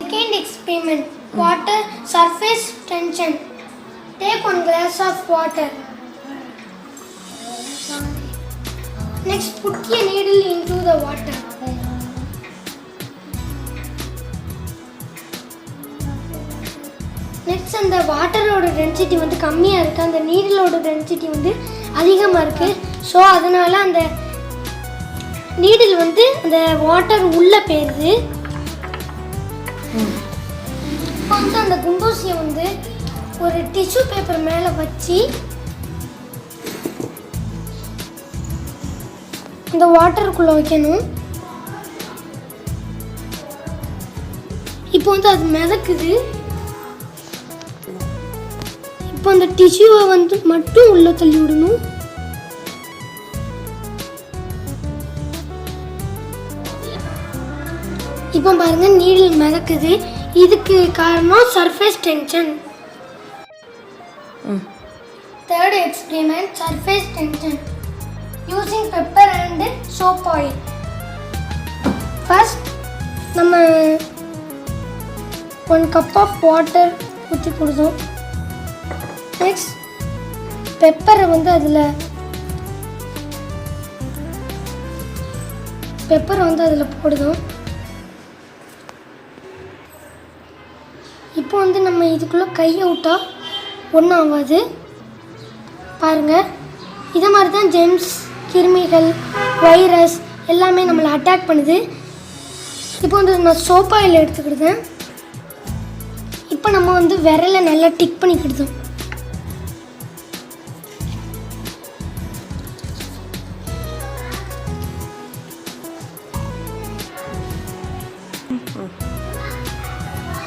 Second experiment, water surface tension. Take 1 glass of water. Next, put a needle into the water. Next, அந்த வாட்டரோட density வந்து கம்மியாக இருக்குது, அந்த நீடிலோட டென்சிட்டி வந்து அதிகமாக இருக்குது. ஸோ அதனால் அந்த நீடில் வந்து அந்த வாட்டர் உள்ளே போயிடுது. இப்போ வந்து அந்த குண்டூசியை வந்து ஒரு டிஷ்யூ பேப்பர் மேலே வச்சு இந்த வாட்டருக்குள்ளே வைக்கணும். இப்போ வந்து அது மிதக்குது. இப்போ அந்த டிஷ்யூவை வந்து மட்டும் உள்ள தள்ளி விடணும். இப்போ பாருங்க நீடில் மிதக்குது. இதுக்கு காரணம் surface tension. Third experiment, surface tension using pepper and soap oil. First நம்ம 1 cup of water ஊற்றி கொடுத்தோம். நெக்ஸ்ட் பெப்பரை வந்து அதில் போடுதோம். இப்போ வந்து நம்ம இதுக்குள்ளே கையை விட்டா ஒன்றும் ஆகாது. பாருங்கள், இதை மாதிரி தான் ஜெம்ஸ், கிருமிகள், வைரஸ் எல்லாமே நம்மளை அட்டாக் பண்ணுது. இப்போ வந்து நான் சோப் ஆயில் எடுத்துக்கிட்டேன். இப்போ நம்ம வந்து விரலை நல்லா டிக் பண்ணிக்கிடுதோம்.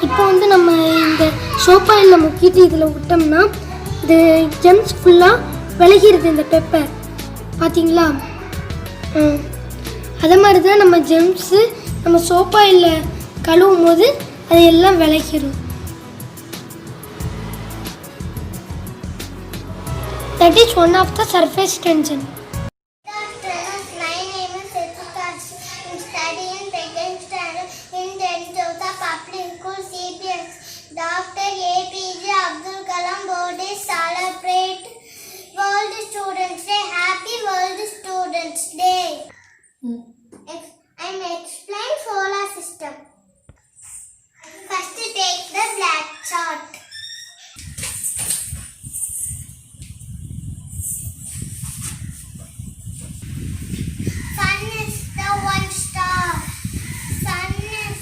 இப்போ வந்து நம்ம இந்த சோப் ஆயில் நம்ம கீட்டி இதில் விட்டோம்னா இந்த ஜெம்ஸ் ஃபுல்லாக விலகிடுது. இந்த பெப்பர் பார்த்தீங்களா? அதே மாதிரி தான் நம்ம ஜெம்ஸு நம்ம சோப் ஆயிலில் கழுவும் போது அது எல்லாம் விலகிடும். That is one of the surface tension. My name is Setukash. I'm studying second standard in St.Joseph Public School CPS. Dr. APJ Abdul Kalam birthday celebrate World Students Day. Happy World Students Day. I'm explain solar system. First take the black chart. Sun is the one star. Sun is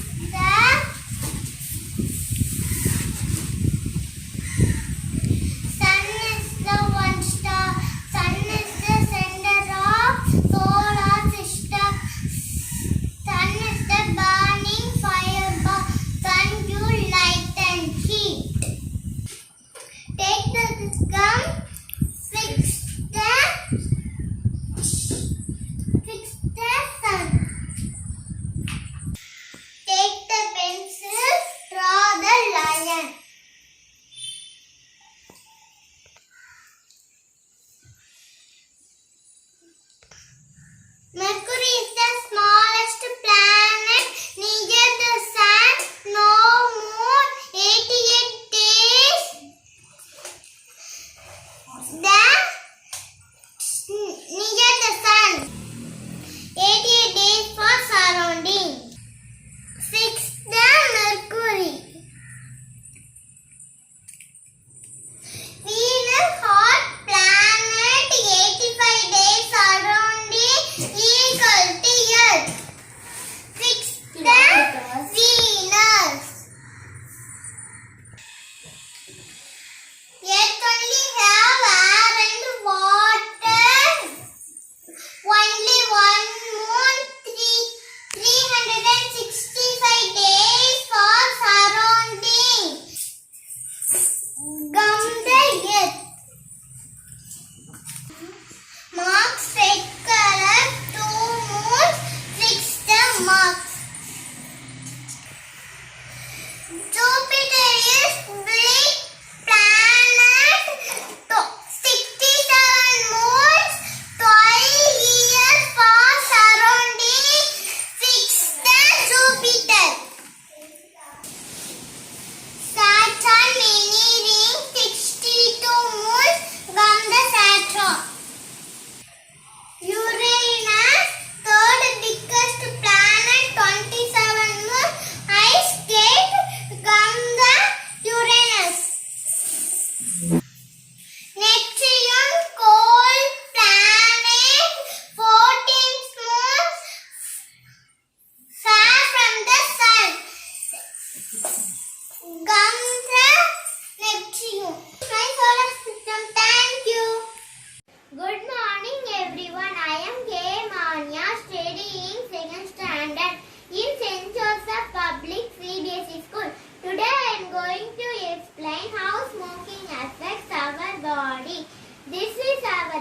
the one star. Sun is the center of solar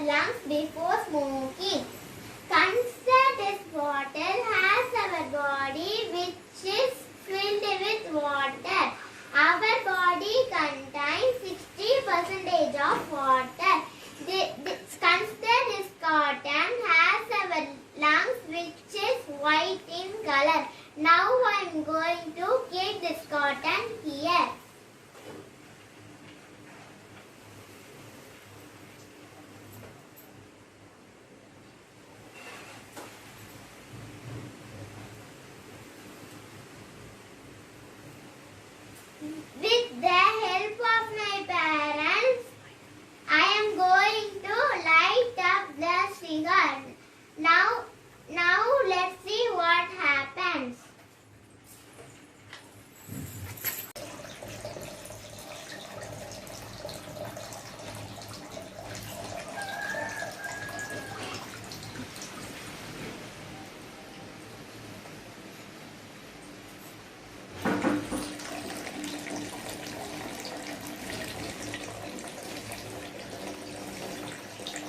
lungs before smoking. Consider this bottle has our body which is filled with water. Our body contains 60% of water. Consider this cotton has our lungs which is white in color. Now I am going to keep this cotton here. With the help of my parents, I am going to light up the cigar. Now let's see what happens.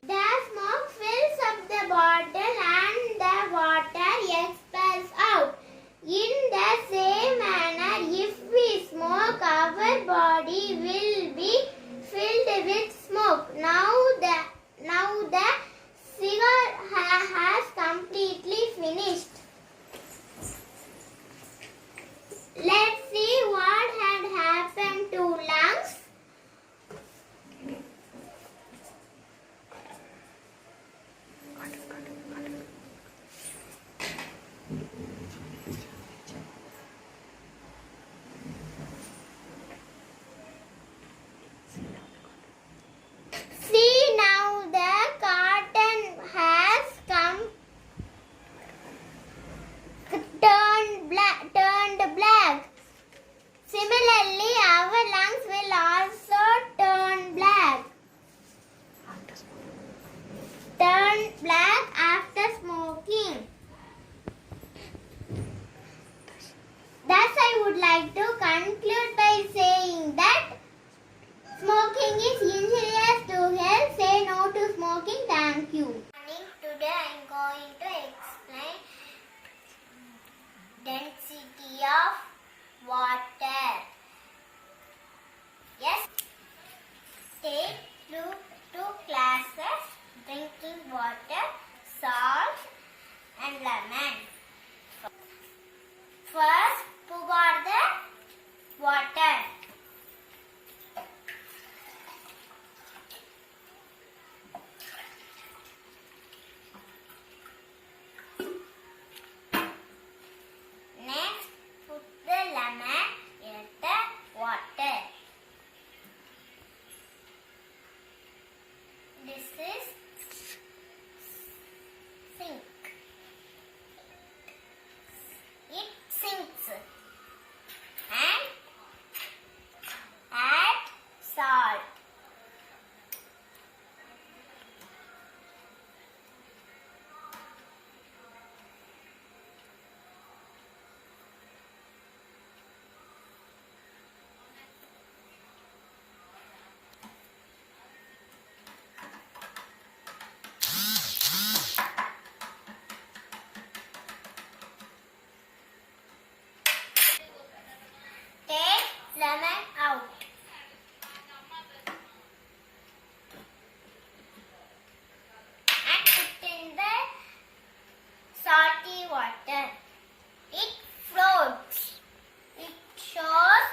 The smoke fills up the bottle and the water expels out. In the same manner, if we smoke, our body will be filled with smoke. Now the cigar has completely finished. Let's see what had happened to lungs. See, now the cotton has turned black. Similarly, our lungs will also turn black. After smoking. Thus, I would like to conclude by saying that smoking is injurious to health. Say no to smoking. Thank you. Today I am going to explain density of water. Yes. Take two classes: drinking water, salt, and lemon. First, pour the water. Next, put the lemon in the water. This is sink. It sinks. And add salt. Take lemon out. And put in the salty water. It floats. It shows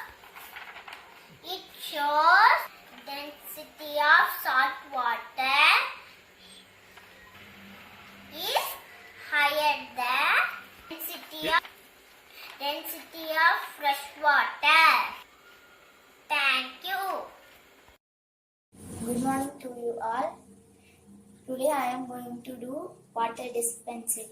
density of salt water is higher than density of fresh water. Thank you. Good morning to you all. Today I am going to do water dispensing.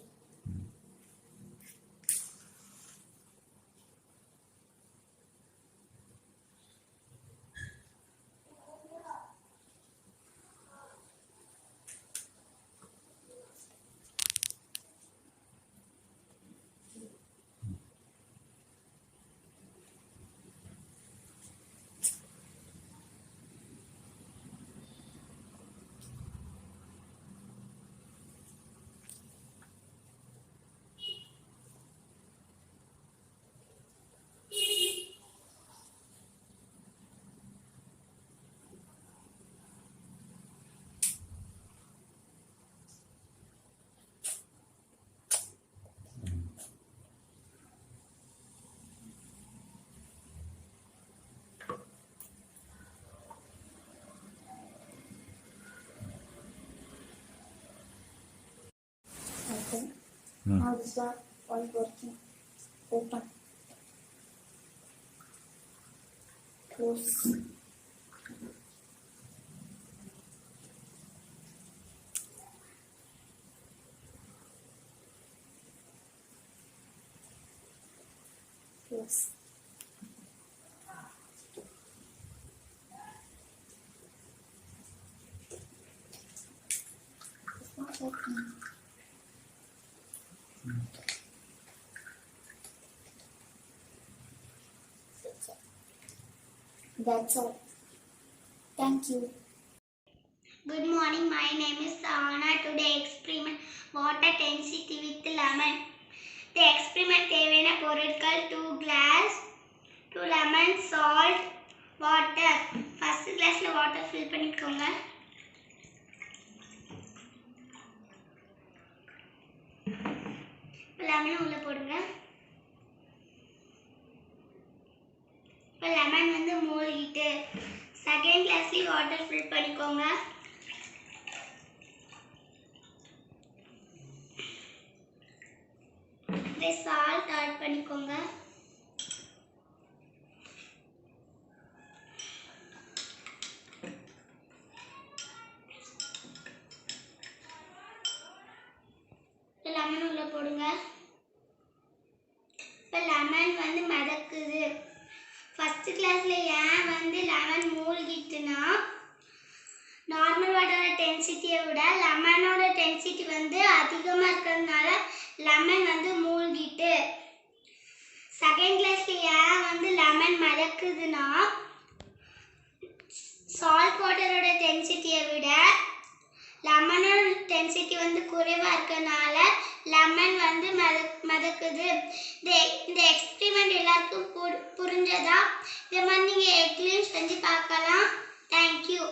open. Now this one all working. Open. Close. Close. It's not opening. That's all. Thank you. Good morning, my name is Savana. Today experiment water density with lemon. The experiment தேவையான பொருட்கள் 2 glass, 2 lemon, salt, water. First glassல water fill பண்ணிக்கோங்க. Lemon உள்ள போடுங்க. இப்போ lemon வந்து மூழ்கிட்டு second கிளாஸ்ல water fill பண்ணிக்கோங்க. இந்த சால்ட் ஆட் பண்ணிக்கோங்க. லெமன் உள்ள போடுங்க. இப்போ லெமன் வந்து மிதக்குது. ஃபர்ஸ்ட் கிளாஸ்ல ஏன் வந்து லெமன் மூழ்கிட்டுனா நார்மல் வாட்டரோட டென்சிட்டியை விட லெமனோட டென்சிட்டி வந்து அதிகமாக இருக்கிறதுனால லெமன் வந்து மூழ்கிட்டு. செகண்ட் கிளாஸ்ல ஏன் வந்து லெமன் மிதக்குதுன்னா சால்ட் வாட்டரோட டென்சிட்டியை விட லெமனோட டென்சிட்டி வந்து குறைவாக இருக்கிறதுனால லெமன் வந்து மிதக்குது. இந்த எக்ஸ்பெரிமெண்ட் எல்லாருக்கும் புரிஞ்சதா? இதை மாதிரி நீங்கள் எக்லையும் செஞ்சு பார்க்கலாம். தேங்க்யூ.